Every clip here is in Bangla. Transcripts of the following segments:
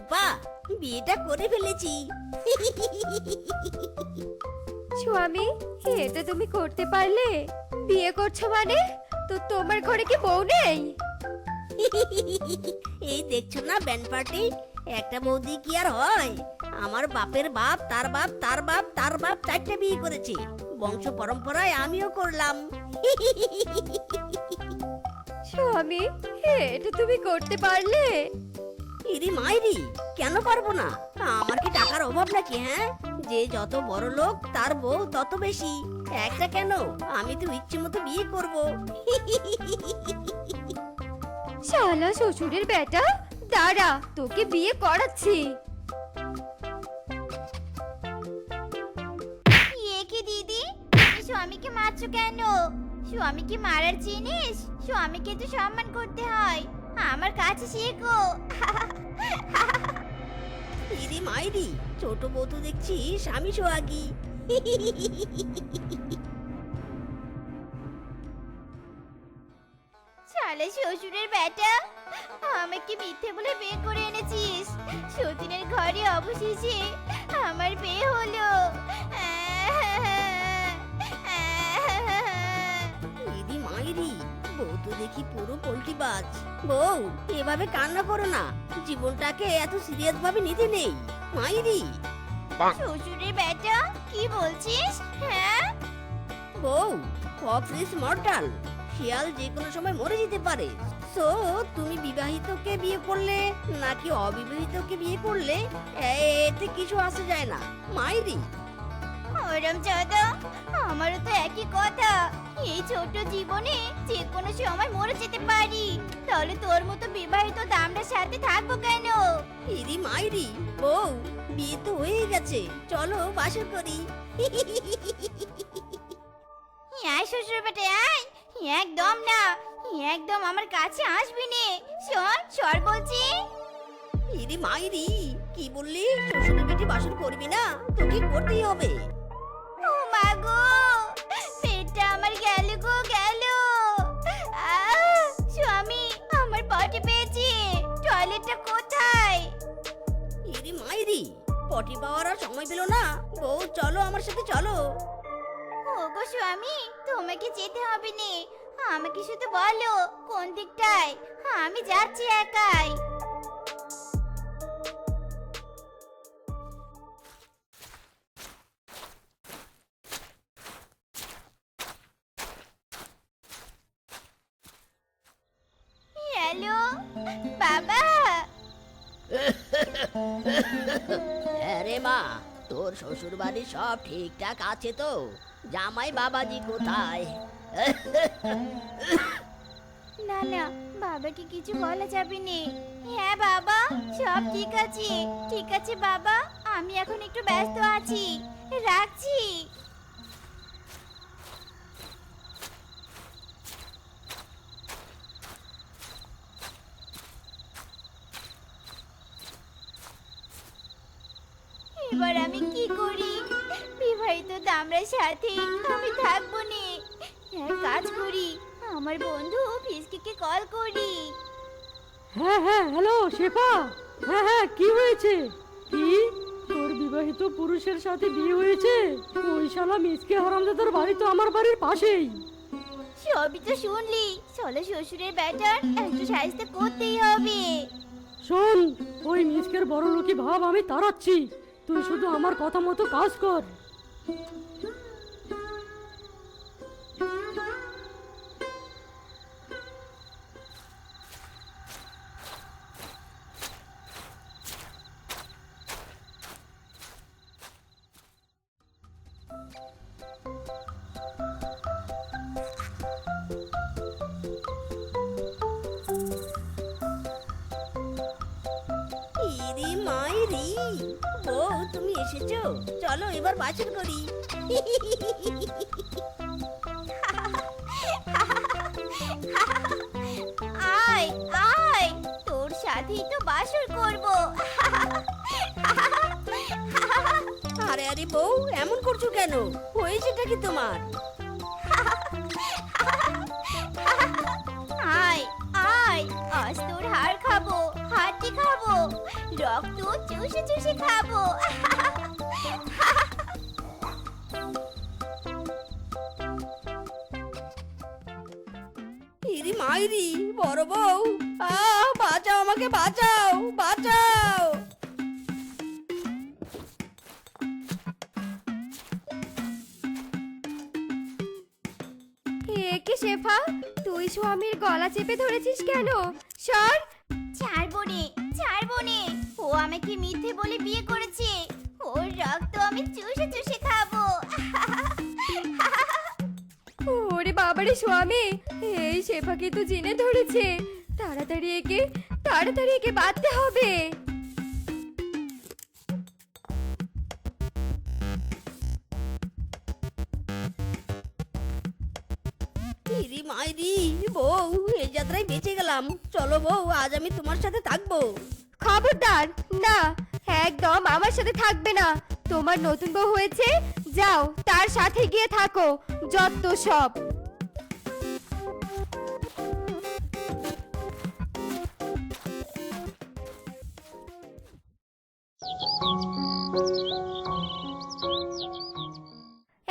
রূপা, বিয়েটা করে ফেলেছি। স্বামী, এটা তুমি করতে পারলে? বিয়ে করছো মানে? তো তোমার ঘরে কি বউ নেই? এই দেখছো না ব্যান্ড পার্টি, একটা বৌদি কি আর হয়? আমার বাপের বাপ, তার বাপ, তার বাপ, তার বাপ 4টে বিয়ে করেছে। বংশ পরম্পরায় আমিও করলাম। স্বামী, এটা তুমি করতে পারলে? ইরি মাইরি, কেন পারবো না? আমার কি টাকার অভাব নাকি? হ্যাঁ, যে যত বড় লোক তার বউ তত বেশি। একটা কেন, আমি তো ইচ্ছে মতো বিয়ে করব। শালা শ্বশুরের বেটা, দাঁড়া, তোকে বিয়ে করাচ্ছি। কি দিদি, তুমি স্বামীকে মারছো কেন? স্বামীকে মারার জিনিস? স্বামীকে তো সম্মান করতে হয়। আমার কাছে শেখো। ইরি মাইরি, ছোট বউ তো দেখছি স্বামী সোহাগী। শালা শ্বশুরের বেটা, আমাকে মিথ্যে বলে বিয়ে করে এনেছিস। সতীনের ঘরে অবশেষে আমার বিয়ে হলো। ইরি মাইরি, বউ তো দেখি পুরো পোল্টিবাজ। বউ, এভাবে কান্না করো না, জীবনটাকে এত সিরিয়াস ভাবে নিতে নেই। মাইরি শ্বশুরের বেটা, কি বলছিস? হ্যাঁ, বউ, ফক্স ইজ মর্টাল, শিয়াল যে কোনো সময় মরে যেতে পারে। সো তুমি বিবাহিতকে বিয়ে করলে নাকি অবিবাহিতকে বিয়ে করলে এতে কিছু আসে যায় না। মাইরি ওরম চাঁদা, আমারও তো একই কথা। এই ছোট জীবনে যে কোনো সময় মরে যেতে পারি, তাহলে তোর মতো বিবাহিত দামড়ার সাথে থাকবো কেন? ইরি মাইরি, বউ, বিয়ে তো হয়ে গেছে, চলো বাসর করি। আয় শ্বশুর বেটা, আয়। একদম না, একদম আমার কাছে আসবি নে। শোন, সর বলছি। ইরি মাইরি, কি বললি? শ্বশুরের বেটি বাসর করবি না? তোকে করতেই হবে। ও মা গো, পেটটা আমার গেল গো, গেল। স্বামী, আমার পটি পেয়েছি। টয়লেটটা কোথায়? ইরি মাইরি, পটি পাওয়ার আর সময় পেল না। বউ, চলো আমার সাথে চলো। ওগো স্বামী, তোমাকে যেতে হবে নে। আমাকে শুধু বলো কোন দিকটায়, আমি যাচ্ছি একাই। হ্যালো বাবা। আরে মা, তোর শ্বশুর বাড়ি সব ঠিকঠাক আছে তো? জামাই বাবাজি কোথায়? না না, বাবাকে কিছু বলা যাবে না। হ্যাঁ বাবা, সব ঠিক আছে। ঠিক আছে বাবা, আমি এখন একটু ব্যস্ত আছি, রাখছি। এবার আমি কি করি? বিবাহিত দামড়ার সাথে আমি থাকবো নে। এক কাজ করি, আমার বন্ধু ফিসকিকে কল করি। হ্যাঁ হ্যাঁ, হ্যালো শেফা। হ্যাঁ হ্যাঁ, কি হয়েছে? কি, তোর বিবাহিত পুরুষের সাথে বিয়ে হয়েছে? ওই শালা মিসকে হারামজাদার বাড়ি তো আমার বাড়ির পাশেই। সবই তো শুনলি, চলো শ্বশুরের ব্যাটার একটু সাহায্য করতেই হবে। শোন, ওই মিসকের বড় লোকি ভাব আমি তাড়াচ্ছি, তুই শুধু আমার কথা মতো কাজ কর। ইরি মাইরি, বউ তুমি এসেছো, চলো এবার বাসর করি। আয় আয়, তোর সাথেই তো বাসর করব। আরে আরে বউ, এমন করছো কেন? হয়েছেটা কি তোমার? আয় আয়, আজ তোর হাড় খাবো, হাড্ডি খাবো, রক্ত চুষে চুষে খাবো। ইরি মাইরি বড় বউ, বাঁচাও, আমাকে বাঁচাও, বাঁচাও। এ কি শেফা, তুই স্বামীর গলা চেপে ধরেছিস কেন? সর। ছাড়বো নে, ও আমাকে মিথ্যে বলে বিয়ে করেছে। ওর রক্ত আমি চুষে চুষে খাবো। ওরে বাবারে স্বামী, এই শেফা কিন্তু জিনে ধরেছে। তাড়াতাড়ি একে বাঁধতে হবে। ইরি মাইরি বউ, এই যাত্রায় বেঁচে গেলাম। চলো বউ, আজ আমি তোমার সাথে থাকবো। খবরদার, না, একদম আমার সাথে থাকবে না। তোমার নতুন বউ হয়েছে, যাও তার সাথে গিয়ে থাকো। যত সব।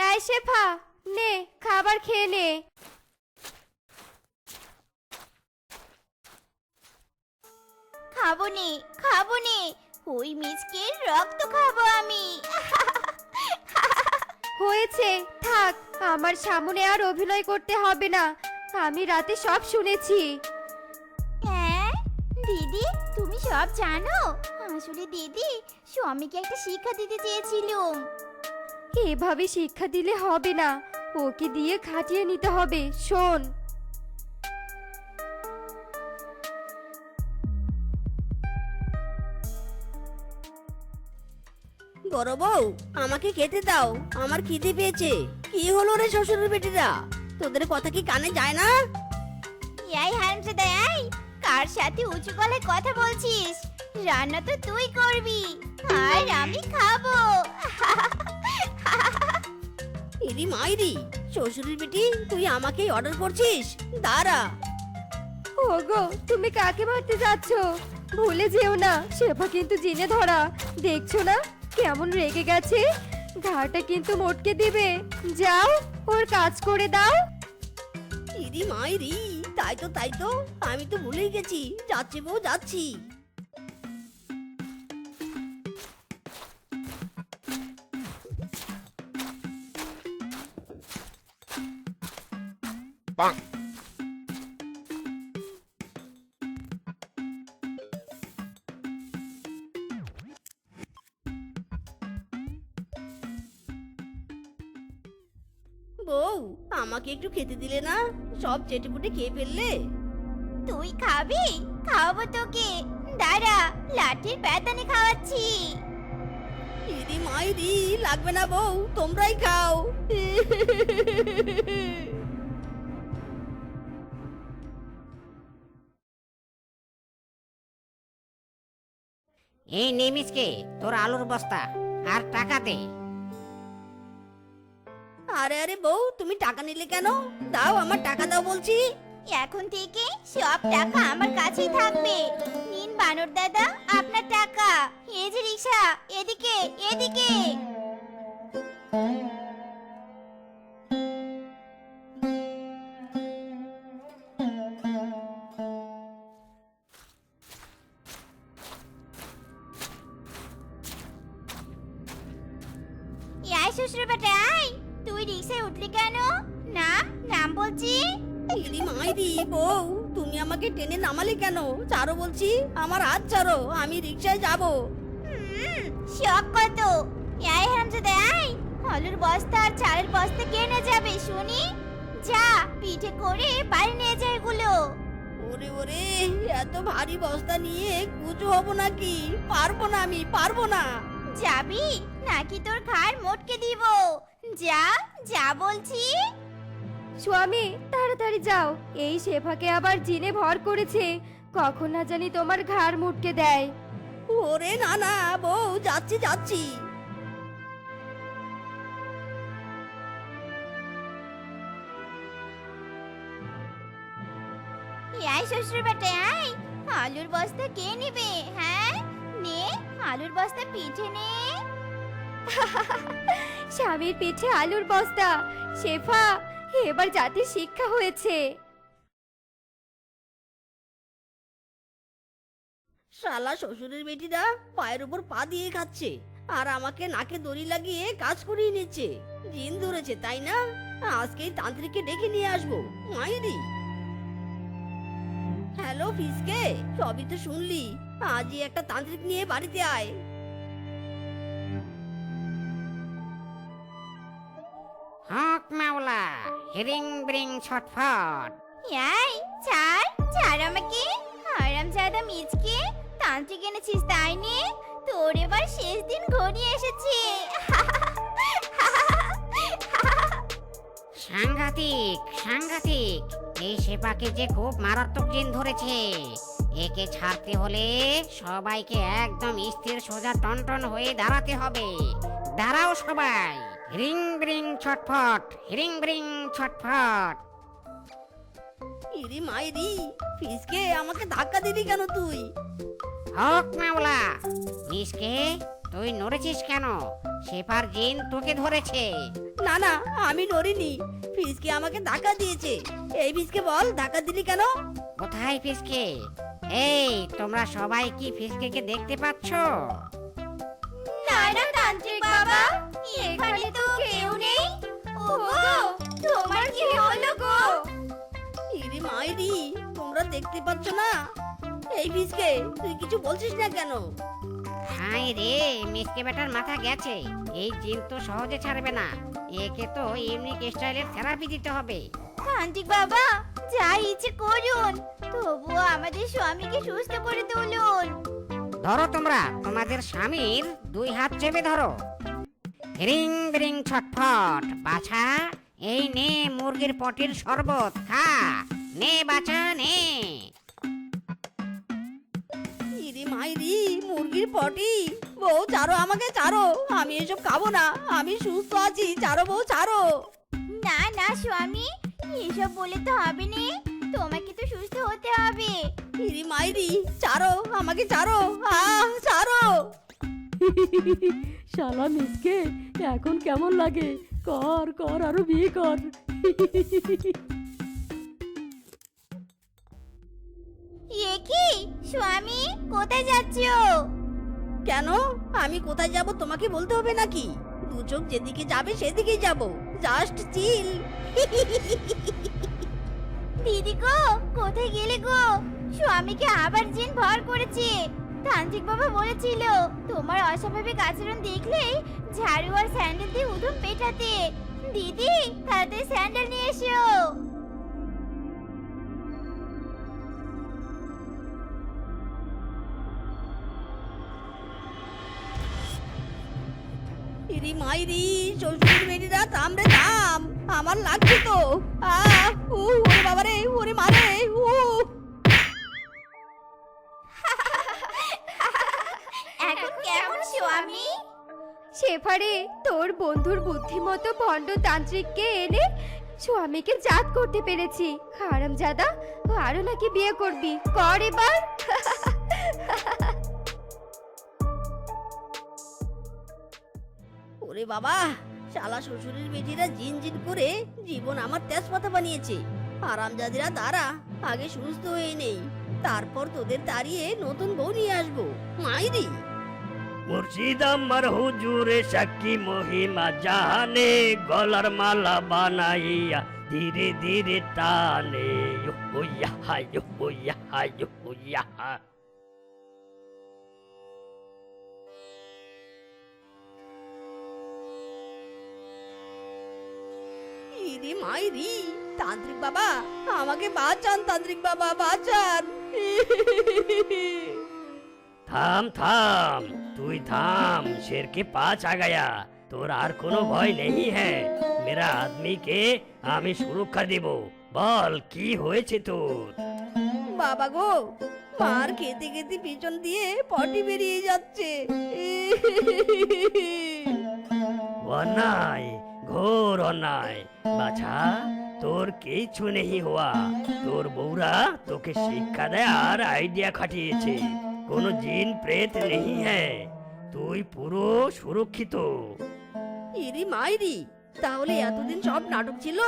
এই শেফা, নে খাবার খেয়ে নে। খাবো নে, ওই মিচকে রক্ত খাবো আমি। হয়েছে, থাক, আমার সামনে আর অভিনয় করতে হবে না। আমি রাতে সব শুনেছি। হ্যাঁ দিদি, তুমি সব জানো? আসলে দিদি, স্বামীকে একটা শিক্ষা দিতে চেয়েছিলুম। এভাবে শিক্ষা দিলে হবে না, ওকে দিয়ে খাটিয়ে নিতে হবে। শোন, বড় বউ, আমাকে খেতে দাও, আমার খিদে পেয়েছে। কি হলো রে শ্বশুরের বেটিরা, তোদের কথা কি কানে যায় না? এই হারামজাদা, এই কার সাথে উঁচু গলায় কথা বলছিস? রান্না তো তুই করবি আর আমি খাবো। ইরি মাইরি, শ্বশুরের বেটি, তুই আমাকেই অর্ডার করছিস? দাঁড়া। ওগো, তুমি কাকে মারতে যাচ্ছ? ভুলে যেও না, শেফা কিন্তু জিনে ধরা। দেখছো না কেমন রেগে গেছে? ঘাড়টা কিন্তু মটকে দিবে। যাও, ওর কাজ করে দাও। ইরি মাইরি, তাই তো, আমি তো ভুলেই গেছি। যাচ্ছি বউ, যাচ্ছি। বউ, আমাকে একটু খেতে দিলে না? সব চেটেপুটে খেয়ে ফেললে। তুই খাবি? খাওয়াবো তোকে, দাঁড়া, লাঠির প্যাদানি খাওয়াচ্ছি। ইরি মাইরি, লাগবে না বউ, তোমরাই খাও। এই নেমিসকে তোর আলুর বস্তা আর টাকা দে। আরে আরে বউ, তুমি টাকা নিলে কেন? দাও, আমার টাকা দাও বলছি। এখন থেকে সব টাকা আমার কাছেই থাকবে। নিন বানর দাদা, আপনার টাকা। এই যে রিকশা, এদিকে এদিকে। এই শ্বশুর বেটা, আয়, তুই রিকশায় উঠলি কেন? নাম বলছি। ইরি মাইরি বউ, তুমি আমাকে টেনে নামালে কেন? ছাড়ো বলছি, আমার হাত ছাড়ো, আমি রিকশায় যাব। শখ কত? এই হারামজাদা, আয়, আলুর বস্তা আর চালের বস্তা কে নিয়ে যাবে শুনি? যা, পিঠে করে বাড়ি নিয়ে যায় এগুলো। ওরে ওরে, এত ভারী বস্তা নিয়ে কুচু হব নাকি? পারবো না, আমি পারবো না। যাবি নাকি তোর ঘাড় মটকে দিব? যা, যা বলছি। স্বামী, তাড়াতাড়ি যাও, এই শেফাকে আবার জিনে ভর করেছে। কখন না জানি তোমার ঘাড় মুটকে দেয়। ওরে না না বউ, যাচ্ছি যাচ্ছি। এই শ্বশুর বেটা, আয়, আলুর বস্তা কে নিবে? হ্যাঁ, নে আলুর বস্তা পিঠে নে। স্বামীর পিঠে আলুর বস্তা। শেফা, এবার জাতির শিক্ষা হয়েছে। শালা শ্বশুরের বেটিরা পায়ের উপর পা দিয়ে খাচ্ছে আর আমাকে নাকে দড়ি লাগিয়ে কাজ করিয়ে নিচ্ছে। জিন ধরেছে তাই না? আজকেই তান্ত্রিককে ডেকে নিয়ে আসবো। মাইরি। হ্যালো ফিসকে, সবই তো শুনলি। আজই একটা তান্ত্রিক নিয়ে বাড়িতে আয়। হক মাওলা, হিরিং ব্রিং ছটফট। এই ছাড় ছাড় আমাকে। হারামজাদা মিচকে, তান্ত্রিক এনেছিস তাই নে? তোর এবার শেষ দিন ঘনিয়ে এসেছে। সাংঘাতিক সাংঘাতিক, এই শেফাকে যে খুব মারাত্মক জিন ধরেছে। একে ছাড়তে হলে সবাইকে একদম স্থির সোজা টনটন হয়ে দাঁড়াতে হবে। দাঁড়াও সবাই, হিরিং ব্রিং ছটফট, হিরিং ব্রিং ছটফট। ইরি মাইরি, ফিসকে আমাকে ধাক্কা দিলি কেন তুই? হক মাওলা, মিসকে তুই নড়েছিস কেন? শেফার জিন তোকে ধরেছে। না না, আমি নড়িনি। ফিসকে আমাকে ধাক্কা দিয়েছে। এই ফিসকে বল, ধাক্কা দিলি কেন? কোথায় ফিসকে? এই তোমরা সবাই কি ফিসকে দেখতে পাচ্ছ? না না তান্ত্রিক বাবা, এখানে তো কেউ নেই। ওগো, তোমার কি হলো গো? ইরি মাইরি, তোমরা দেখতে পাচ্ছ না? এই ফিসকে, তুই কিছু বলছিস না কেন? হাই রে, মিসকে বেটার মাথা গেছে। এই জিন তো সহজে ছাড়বে না। একে তো ইউনিক স্টাইলের থেরাপি দিতে হবে। তান্ত্রিক বাবা, যা ইচ্ছে করুন, তবুও আমাদের স্বামীকে সুস্থ করে তুলুন। ধরো তোমরা তোমাদের স্বামীর দুই হাত চেপে ধরো। হিরিং বিরিং ছটফট। বাছা, এই নে মুরগির পটির শরবত, খা। নে বাছা নে। ইরি মাইরি, মুরগির পটি। বউ ছাড়ো, আমাকে ছাড়ো। আমি এসব খাবো না। আমি সুস্থ আছি, ছাড়ো বউ, ছাড়ো। না না স্বামী, এসব বলে তো হবে না। তোমাকে তো সুস্থ হতে হবে। ইরি মাইরি, ছাড়ো, আমাকে ছাড়ো। ছাড়ো। শালা মিসকে, এখন কেমন লাগে? কর কর, আরো বিয়ে কর। এ কি স্বামী, কোথায় যাচ্ছো? কেন? আমি কোথায় যাব তোমাকে বলতে হবে নাকি? দু চোখ যেদিকে যাবে সেদিকেই যাব। Just chill. দিদি গো, কোথায় গেলে গো? স্বামীকে আবার জিন ভর করেছে। তান্ত্রিক বাবা বলেছিল তোমার অস্বাভাবিক আচরণ দেখলেই ঝাড়ু আর স্যান্ডেল দিয়ে উধম পেটাতে। দিদি, তাড়াতাড়ি স্যান্ডেল নিয়ে এসো। ইরি মাইরি, শ্বশুর বেটিরা থাম রে থাম। আমার লাগছে তো। ওরে বাবা রে, ওরে মারে। এখন কেমন স্বামী? শেফারে, তোর বন্ধুর বুদ্ধিমতো ভণ্ড তান্ত্রিককে এনে স্বামীকে জাত করতে পেরেছি। হারামজাদা, আরো নাকি বিয়ে করবি? কর এবার। ওরে বাবা, শালা শ্বশুরের বেটিরা জিন জিন করে জীবন আমার তেজপাতা বানিয়েছে। আরামজাদিরা দাঁড়া, আগে সুস্থ হয়ে নেই, তারপর তোদের তাড়িয়ে নতুন বউ নিয়ে আসবো। মাইরি। মুর্শিদ আমার হুজুরে সাক্ষী মহিমা জানে, গলার মালা বানাইয়া ধীরে ধীরে টানে। হইয়া হাই হইয়া হাই হইয়া। ইরি মাইরি, তান্ত্রিক বাবা আমাকে বাঁচান, তান্ত্রিক বাবা বাঁচান। থাম থাম, তুই থাম। शेर के पास आ गया। তোর আর কোনো ভয় নেই হ্যাঁ। মেরা আদমিকে আমি সুরক্ষা দেব। বল কি হয়েছে তোর? বাবা গো, মার খেতে খেতে পিছন দিয়ে পটি বেরিয়ে যাচ্ছে। অন্যায়, ঘোর অন্যায়। বাছা, তোর কিছু নেই হওয়া। তোর বউরা তোকে শিক্ষা দেয়ার আইডিয়া খাটিয়েছে। কোনো জিন প্রেত নেই হ্যাঁ, তুই পুরো সুরক্ষিত। ইরি মাইরি, তাহলে এতদিন সব নাটক ছিল।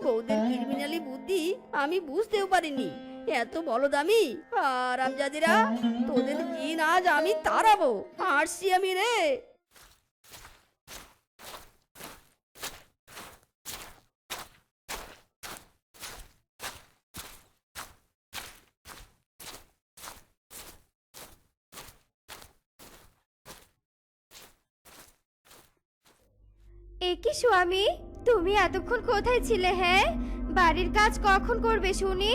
বউদের ক্রিমিনালি বুদ্ধি আমি বুঝতেও পারিনি। এত বলদ আমি, হারামজাদিরা, তোদের জিন আজ আমি তাড়াবো। আসছি আমি রে। এ কি স্বামী, তুমি এতক্ষণ কোথায় ছিলে? হ্যাঁ, বাড়ির কাজ কখন করবে শুনি?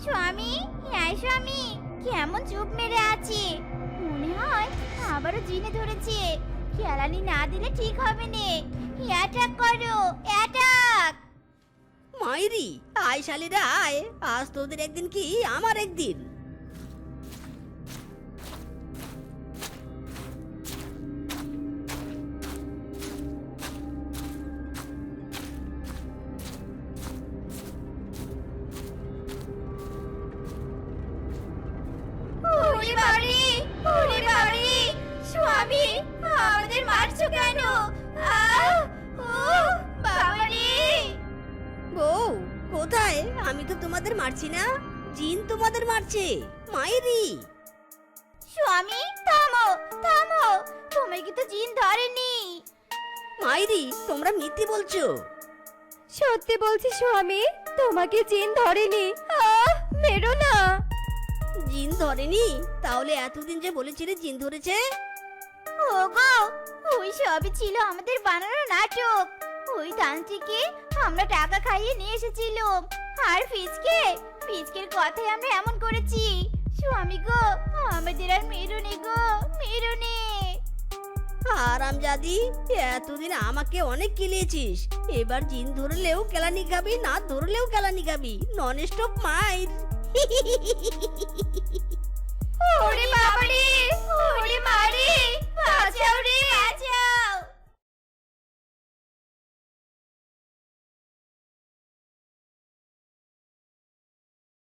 স্বামী, হ্যাঁ স্বামী, কেমন চুপ মেরে আছে? মনে হয় আবারও জিনে ধরেছে। কেলানি না দিলে ঠিক হবে না। অ্যাটাক করো, অ্যাটাক! মাইরি, আয় শালিরা আয়, আজ তোদের একদিন কি আমার একদিন। ওরে বাবারে, ওরে বাবারে! স্বামী, আমাদের মারছো কেন? আহ! ও বাবারে! বউ কোথায়? আমি তো তোমাদের মারছি না, জিন তোমাদের মারছে। মাইরি, স্বামী, থামো, থামো! তোমায় কি তো জিন ধরেনি? মাইরি, তোমরা মিথ্যে বলছো। সত্যি বলছি স্বামী, তোমাকে জিন ধরেনি। মেরো না। জিন ধরেনি? তাহলে এতদিন যে বলেছিলে জিন ধরেছে। ওগো, ওই সবই ছিল আমাদের বানানো নাটক। ওই তান্ত্রিককে আমরা টাকা খাইয়ে নিয়ে এসেছিলাম। আর ফিজকের কথাই আমরা এমন করেছি। স্বামী গো, আমাদের আর মেরুনি গো, মেরুনি! হারামজাদি, এতদিন আমাকে অনেক কেলিয়েছিস। এবার জিন ধরলেও কেলানি খাবি, না ধরলেও কেলানি খাবি। নন স্টপ মাইর। ওরে বাবারে, ওরে মা!